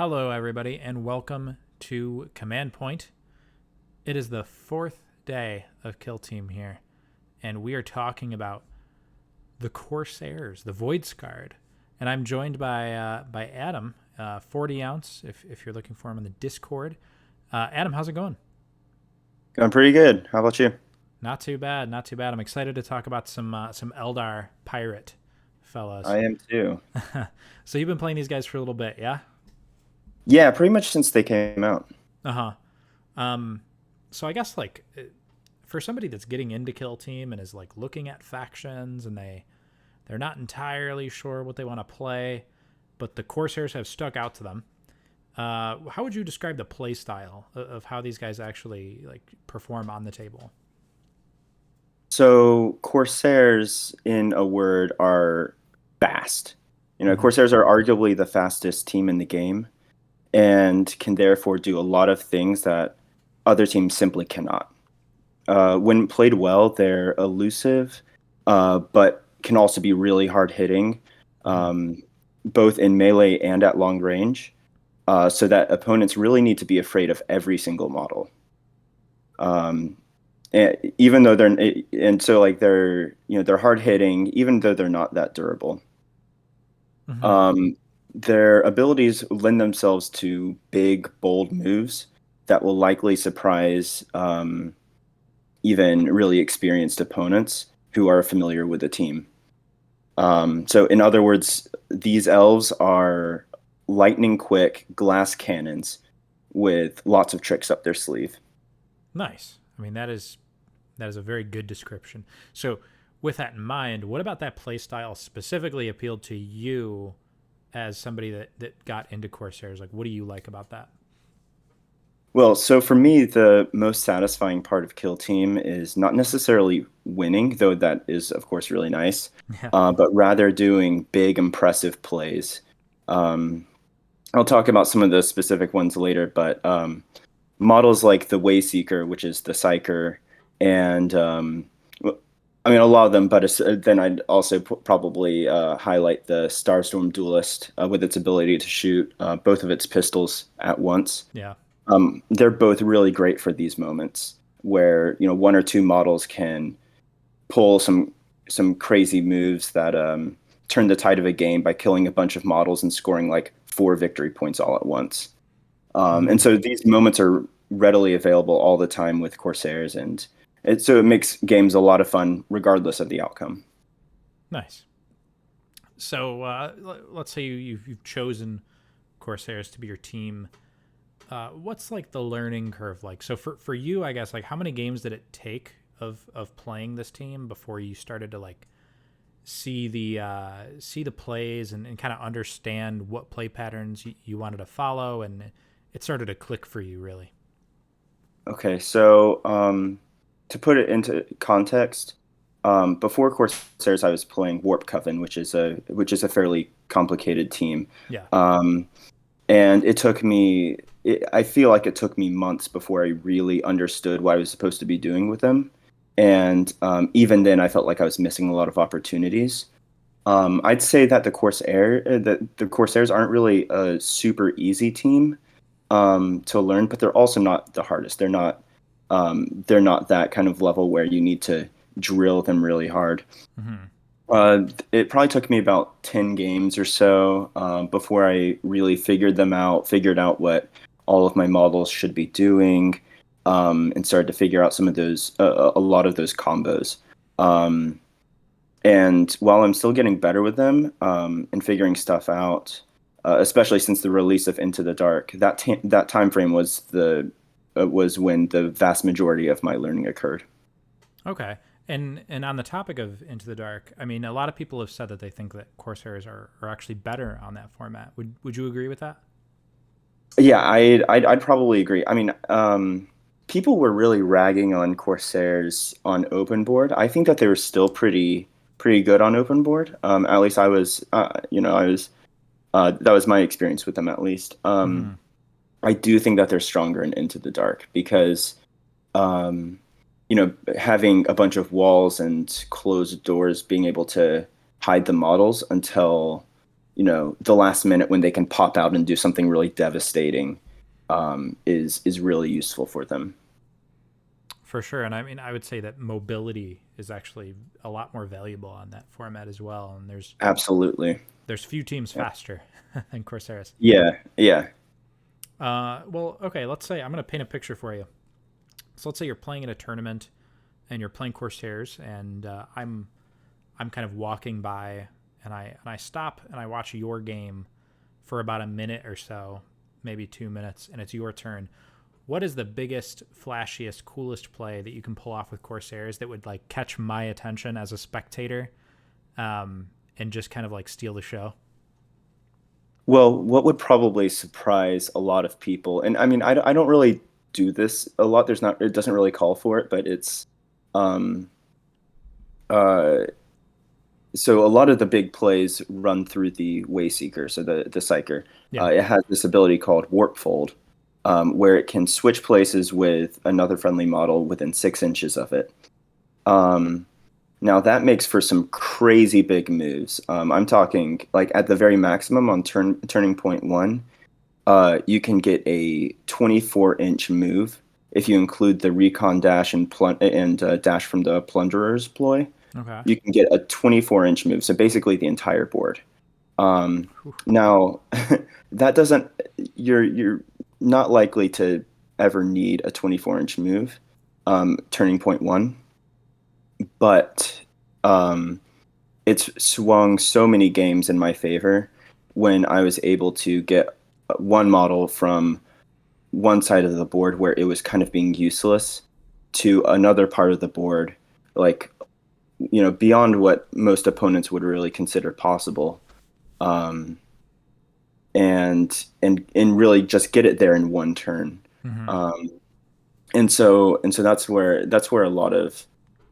Hello, everybody, and welcome to Command Point. It is the fourth day of Kill Team here, and we are talking about the Corsairs, the Voidscarred. And I'm joined by Adam, 40 ounce, if you're looking for him in the Discord. Adam, how's it going? Going pretty good. How about you? Not too bad, not too bad. I'm excited to talk about some Eldar pirate fellows. I am too. So you've been playing these guys for a little bit, yeah? Yeah, pretty much since they came out. Uh huh. So I guess for somebody that's getting into Kill Team and is like looking at factions and they're not entirely sure what they want to play, but the Corsairs have stuck out to them. How would you describe the play style of how these guys actually like perform on the table? So Corsairs, in a word, are fast. Mm-hmm. Corsairs are arguably the fastest team in the game and can therefore do a lot of things that other teams simply cannot. When played well, they're elusive, but can also be really hard hitting, both in melee and at long range. So that opponents really need to be afraid of every single model. And even though they're hard hitting, even though they're not that durable. Mm-hmm. Their abilities lend themselves to big, bold moves that will likely surprise even really experienced opponents who are familiar with the team. So, in other words, these elves are lightning quick glass cannons with lots of tricks up their sleeve. Nice. I mean, that is a very good description. So, with that in mind, what about that play style specifically appealed to you as somebody that got into Corsairs? Like, what do you like about that? Well, so for me, the most satisfying part of Kill Team is not necessarily winning, though that is, of course, really nice, Yeah. but rather doing big, impressive plays. Um, I'll talk about some of the specific ones later, but models like the Wayseeker, which is the Psyker, and I mean a lot of them, but then I'd also probably highlight the Starstorm Duelist with its ability to shoot both of its pistols at once. Yeah. They're both really great for these moments where one or two models can pull some crazy moves that turn the tide of a game by killing a bunch of models and scoring like 4 victory points all at once. And Mm-hmm. so these moments are readily available all the time with Corsairs, and so it makes games a lot of fun regardless of the outcome. Nice. So let's say you've chosen Corsairs to be your team. What's like the learning curve like? So for you, I guess, like how many games did it take of playing this team before you started to like see the plays and kind of understand what play patterns you wanted to follow, and it started to click for you really? Okay, so to put it into context, before Corsairs, I was playing Warp Coven, which is a fairly complicated team. Yeah. Um, and I feel like it took me months before I really understood what I was supposed to be doing with them. And even then, I felt like I was missing a lot of opportunities. I'd say that the Corsairs aren't really a super easy team to learn, but they're also not the hardest. They're not that kind of level where you need to drill them really hard. Mm-hmm. It probably took me about 10 games or so before I really figured out what all of my models should be doing, and started to figure out a lot of those combos. Um, and while I'm still getting better with them and figuring stuff out, especially since the release of Into the Dark, that time frame was when the vast majority of my learning occurred. Okay. And on the topic of Into the Dark, I mean, a lot of people have said that they think that Corsairs are actually better on that format. Would you agree with that? Yeah, I'd probably agree. I mean, people were really ragging on Corsairs on open board. I think that they were still pretty good on open board. At least I was that was my experience with them at least. Mm-hmm. I do think that they're stronger in Into the Dark because um, having a bunch of walls and closed doors, being able to hide the models until the last minute when they can pop out and do something really devastating, is really useful for them. For sure. And I mean, I would say that mobility is actually a lot more valuable on that format as well. And Absolutely. there's few teams Yeah. faster than Corsairs. Yeah. Yeah. Well, okay, let's say I'm going to paint a picture for you. So let's say you're playing in a tournament and you're playing Corsairs, and I'm kind of walking by, and I stop and I watch your game for about a minute or so, maybe 2 minutes, and it's your turn. What is the biggest, flashiest, coolest play that you can pull off with Corsairs that would like catch my attention as a spectator, and just kind of like steal the show? Well, what would probably surprise a lot of people, and I mean, I don't really do this a lot. It doesn't really call for it, but it's, um, uh, so a lot of the big plays run through the Wayseeker, so the Psyker. Yeah. It has this ability called Warp Fold, where it can switch places with another friendly model within 6 inches of it. Now that makes for some crazy big moves. I'm talking like at the very maximum on turning point 1, you can get a 24-inch move if you include the recon dash and dash from the plunderer's ploy. Okay. You can get a 24-inch move, so basically the entire board. Now that doesn't you're not likely to ever need a 24-inch move, turning point 1, but it's swung so many games in my favor when I was able to get one model from one side of the board where it was kind of being useless to another part of the board, like, beyond what most opponents would really consider possible, and really just get it there in one turn. Mm-hmm. And so that's where a lot of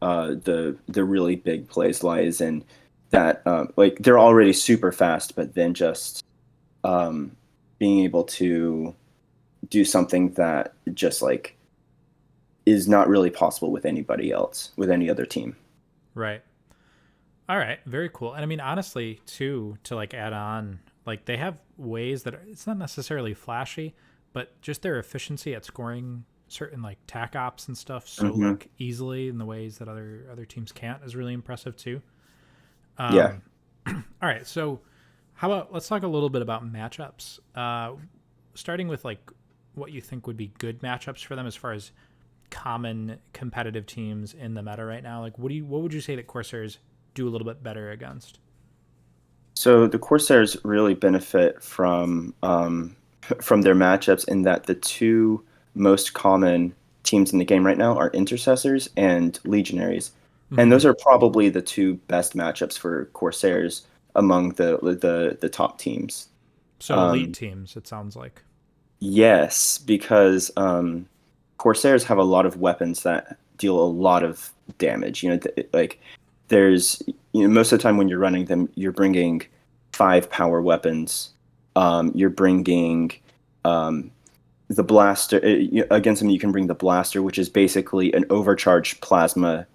the really big plays lies in that, like they're already super fast, but then just being able to do something that just like is not really possible with anybody else, with any other team. Right. All right. Very cool. And I mean, honestly, too, to like add on, like they have ways that it's not necessarily flashy, but just their efficiency at scoring certain like tac ops and stuff so Mm-hmm. like easily in the ways that other teams can't is really impressive too. Yeah. All right. So how about let's talk a little bit about matchups. Starting with like what you think would be good matchups for them as far as common competitive teams in the meta right now. Like what would you say that Corsairs do a little bit better against? So the Corsairs really benefit from their matchups in that the two most common teams in the game right now are Intercessors and Legionaries, and Mm-hmm. those are probably the two best matchups for Corsairs among the top teams. So elite Um, teams, it sounds like. yes, because Corsairs have a lot of weapons that deal a lot of damage. Like there's most of the time when you're running them, you're bringing 5 power weapons. You're bringing um, the blaster against them. You can bring the blaster, which is basically an overcharged plasma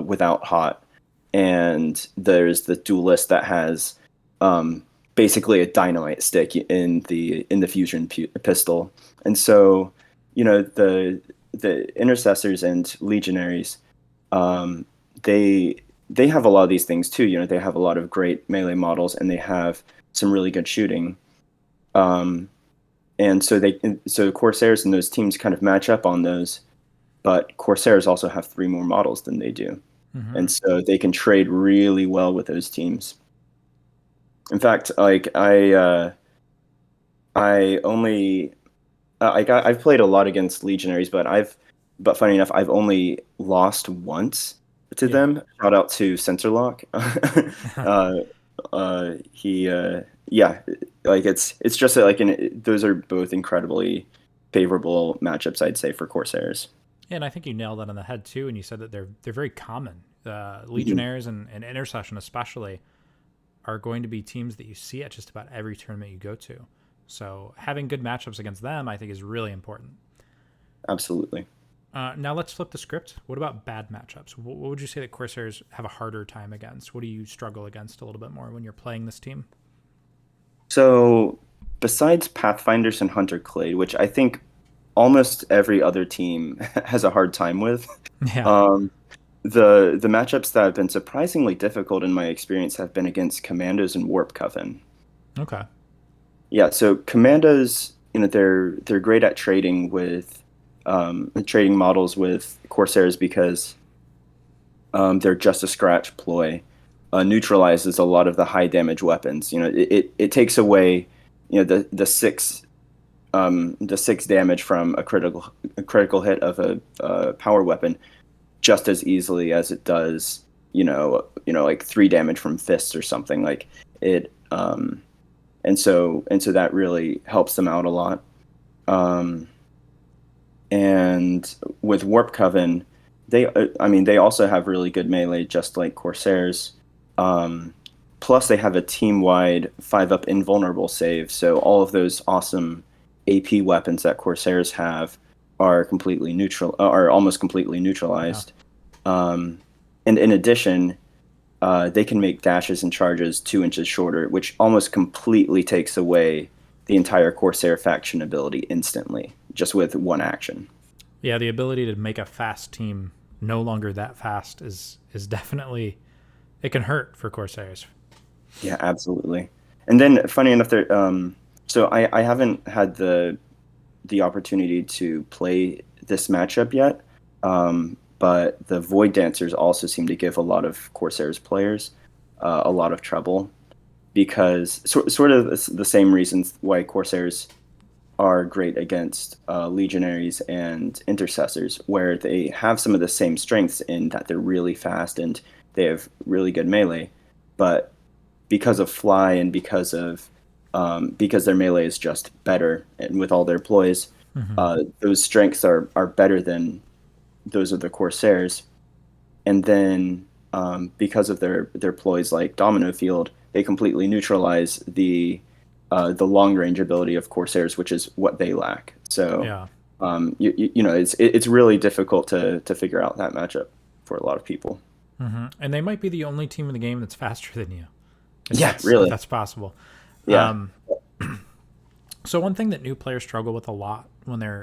without hot, and there's the duelist that has um, basically a dynamite stick in the fusion pistol. And so the intercessors and legionaries, um, they they have a lot of these things too. They have a lot of great melee models, and they have some really good shooting. Um, and so Corsairs and those teams kind of match up on those, but Corsairs also have 3 more models than they do, Mm-hmm. and so they can trade really well with those teams. In fact, like I only I've played a lot against Legionaries, but funny enough, I've only lost once to Yeah. them. Shout out to Sensorlock. uh, he yeah, like it's just like those are both incredibly favorable matchups, I'd say, for Corsairs. Yeah, and I think you nailed that on the head too. And you said that they're very common. Mhm. Legionnaires and Intercession especially are going to be teams that you see at just about every tournament you go to. So having good matchups against them, I think, is really important. Absolutely. Now let's flip the script. What about bad matchups? What would you say that Corsairs have a harder time against? What do you struggle against a little bit more when you're playing this team? So besides Pathfinders and Hunter Clade, which I think almost every other team has a hard time with, Yeah. um, the matchups that have been surprisingly difficult in my experience have been against Commandos and Warp Coven. Okay. Yeah, so Commandos, they're great at trading models with Corsairs because their just a scratch ploy neutralizes a lot of the high damage weapons. It takes away, the six damage from a critical hit of a power weapon just as easily as it does, like 3 damage from fists or something like it. And so that really helps them out a lot. Um, and with Warp Coven, they also have really good melee, just like Corsairs. Um, Plus, they have a team-wide 5-up invulnerable save, so all of those awesome AP weapons that Corsairs have are almost completely Yeah. neutralized. Um, and in addition, they can make dashes and charges 2 inches shorter, which almost completely takes away the entire Corsair faction ability instantly, just with one action. Yeah, the ability to make a fast team no longer that fast is definitely, it can hurt for Corsairs. Yeah, absolutely. And then, funny enough, so I haven't had the opportunity to play this matchup yet, but the Void Dancers also seem to give a lot of Corsairs players a lot of trouble because sort of the same reasons why Corsairs are great against legionaries and intercessors, where they have some of the same strengths in that they're really fast and they have really good melee, but because of fly and because their melee is just better and with all their ploys, Hmm. those strengths are better than those of the Corsairs, and then because of their ploys like Domino Field, they completely neutralize the long range ability of Corsairs, which is what they lack. So Yeah. it's really difficult to figure out that matchup for a lot of people. And they might be the only team in the game that's faster than you, Yeah, if really. that's possible. Yeah. So one thing that new players struggle with a lot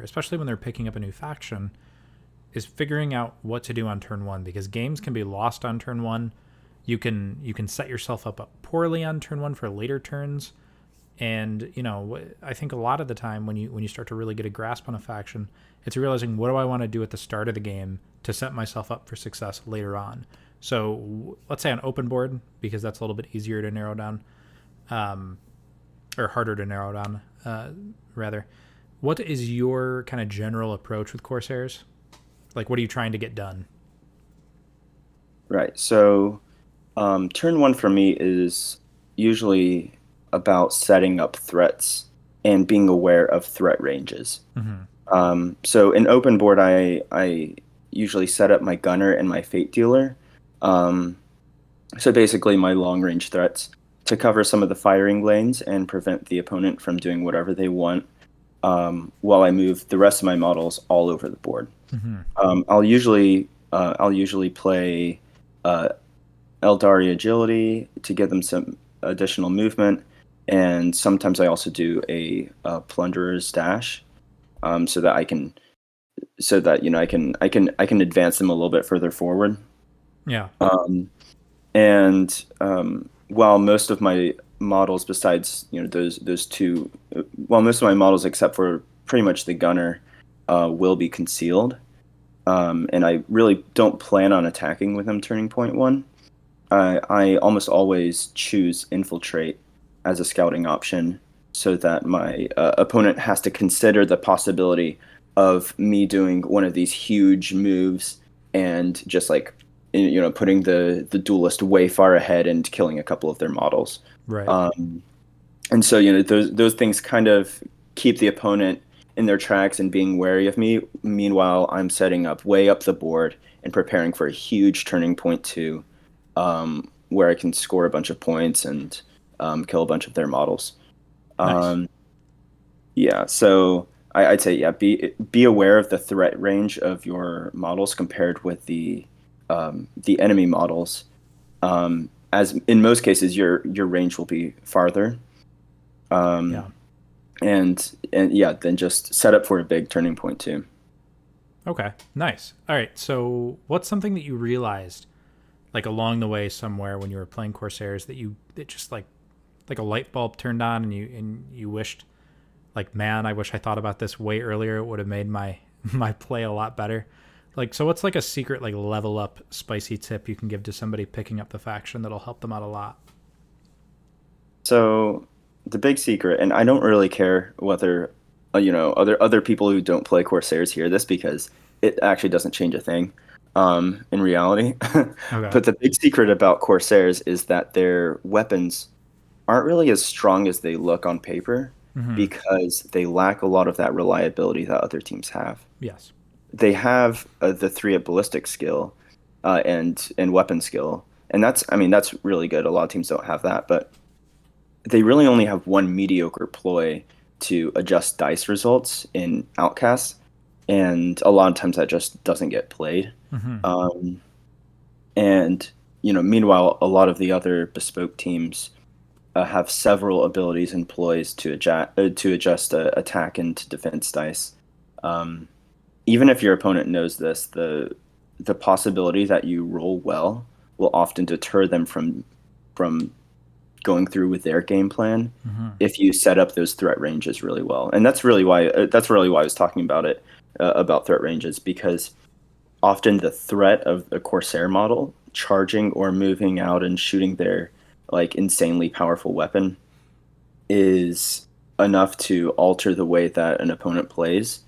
especially when they're picking up a new faction, is figuring out what to do on turn one, because games can be lost on turn one. You can set yourself up poorly on turn one for later turns, and I think a lot of the time when you start to really get a grasp on a faction, it's realizing, what do I want to do at the start of the game to set myself up for success later on. So let's say on open board, because that's a little bit easier to narrow down, or harder to narrow down, rather. What is your kind of general approach with Corsairs? Like, what are you trying to get done? Right. So turn one for me is usually about setting up threats and being aware of threat ranges. Mm-hmm. So in open board, I usually set up my gunner and my fate dealer. Um, so basically, my long range threats to cover some of the firing lanes and prevent the opponent from doing whatever they want, while I move the rest of my models all over the board. Mm-hmm. I'll usually play uh, Eldari agility to give them some additional movement, and sometimes I also do a plunderer's dash, so that I can advance them a little bit further forward. Yeah. And while most of my models, besides those two, well, most of my models except for pretty much the gunner, will be concealed, and I really don't plan on attacking with them turning point one. I almost always choose infiltrate as a scouting option, so that my opponent has to consider the possibility of me doing one of these huge moves and just like putting the duelist way far ahead and killing a couple of their models. Right. And so those things kind of keep the opponent in their tracks and being wary of me. Meanwhile, I'm setting up way up the board and preparing for a huge turning point two, where I can score a bunch of points and kill a bunch of their models. Nice. Yeah, so I'd say, yeah, be aware of the threat range of your models compared with the enemy models. As in most cases, your range will be farther. Yeah. And yeah, then just set up for a big turning point too. Okay. Nice. All right. So, what's something that you realized, like along the way somewhere when you were playing Corsairs, that just like a light bulb turned on, and you wished, like, man, I wish I thought about this way earlier. It would have made my my play a lot better. Like, so what's like a secret, like, level up spicy tip you can give to somebody picking up the faction that'll help them out a lot? So the big secret, and I don't really care whether other people who don't play Corsairs hear this, because it actually doesn't change a thing in reality. Okay. But the big secret about Corsairs is that their weapons aren't really as strong as they look on paper, Mm-hmm. because they lack a lot of that reliability that other teams have. Yes. They have the three at ballistic skill and weapon skill, and that's really good. A lot of teams don't have that, but they really only have one mediocre ploy to adjust dice results in Outcasts, and a lot of times that just doesn't get played. Mm-hmm. Um, and meanwhile, a lot of the other bespoke teams have several abilities and ploys to adjust attack and defense dice. Um, Even if your opponent knows this, the possibility that you roll well will often deter them from going through with their game plan Mm-hmm. if you set up those threat ranges really well. And that's really why I was talking about it about threat ranges, because often the threat of a Corsair model charging or moving out and shooting their like insanely powerful weapon is enough to alter the way that an opponent plays,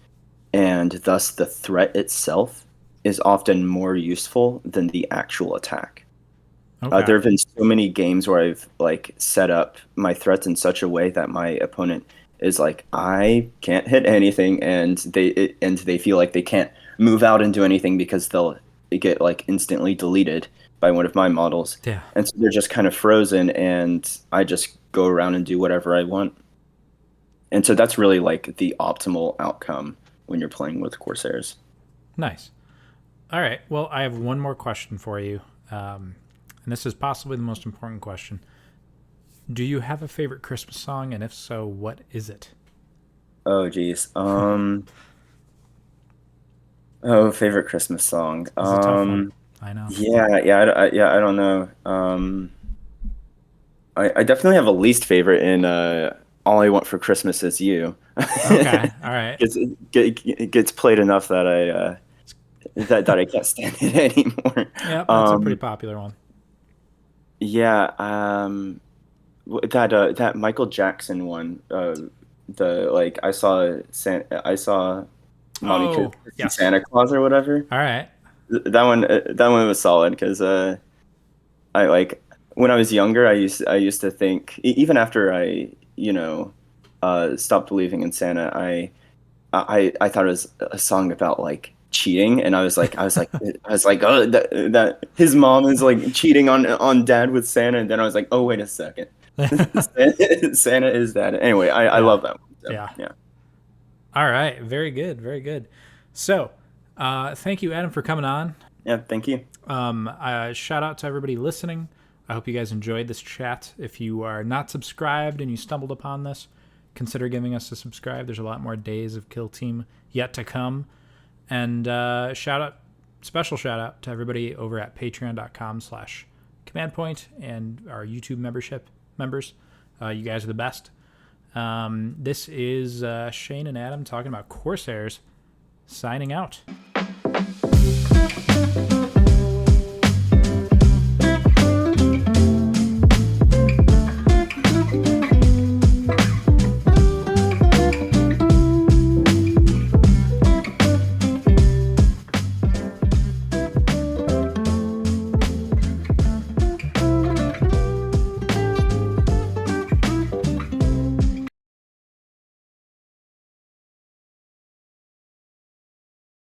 and thus the threat itself is often more useful than the actual attack. Okay. There have been so many games where I've like set up my threats in such a way that my opponent is like, I can't hit anything, and they feel like they can't move out and do anything because they get like instantly deleted by one of my models, Yeah. and so they're just kind of frozen, and I just go around and do whatever I want. And so that's really like the optimal outcome when you're playing with Corsairs. Nice. All right. Well, I have one more question for you. And this is possibly the most important question. Do you have a favorite Christmas song? And if so, what is it? Oh, geez. Favorite Christmas song. This is a tough one. I know. I don't know. I definitely have a least favorite in All I Want for Christmas Is You. Okay. All right. It gets played enough that I can't stand it anymore. Yeah, that's a pretty popular one. Yeah, that Michael Jackson one. The like I saw Mommy Oh, Kissing yes. Santa Claus or whatever. All right. That one was solid, because I like when I was younger, I used to think, even after I stopped believing in Santa, I thought it was a song about like cheating, and I was like, oh, that his mom is like cheating on dad with Santa, and then I was like, oh, wait a second. Santa is that. Anyway, I Yeah. love that one. So, Yeah. yeah. All right. Very good. Very good. So, thank you, Adam, for coming on. Yeah, thank you. Shout out to everybody listening. I hope you guys enjoyed this chat. If you are not subscribed and you stumbled upon this, consider giving us a subscribe. There's a lot more days of Kill Team yet to come. And special shout out to everybody over at patreon.com/commandpoint and our YouTube members. You guys are the best. This is Shane and Adam talking about Corsairs, signing out.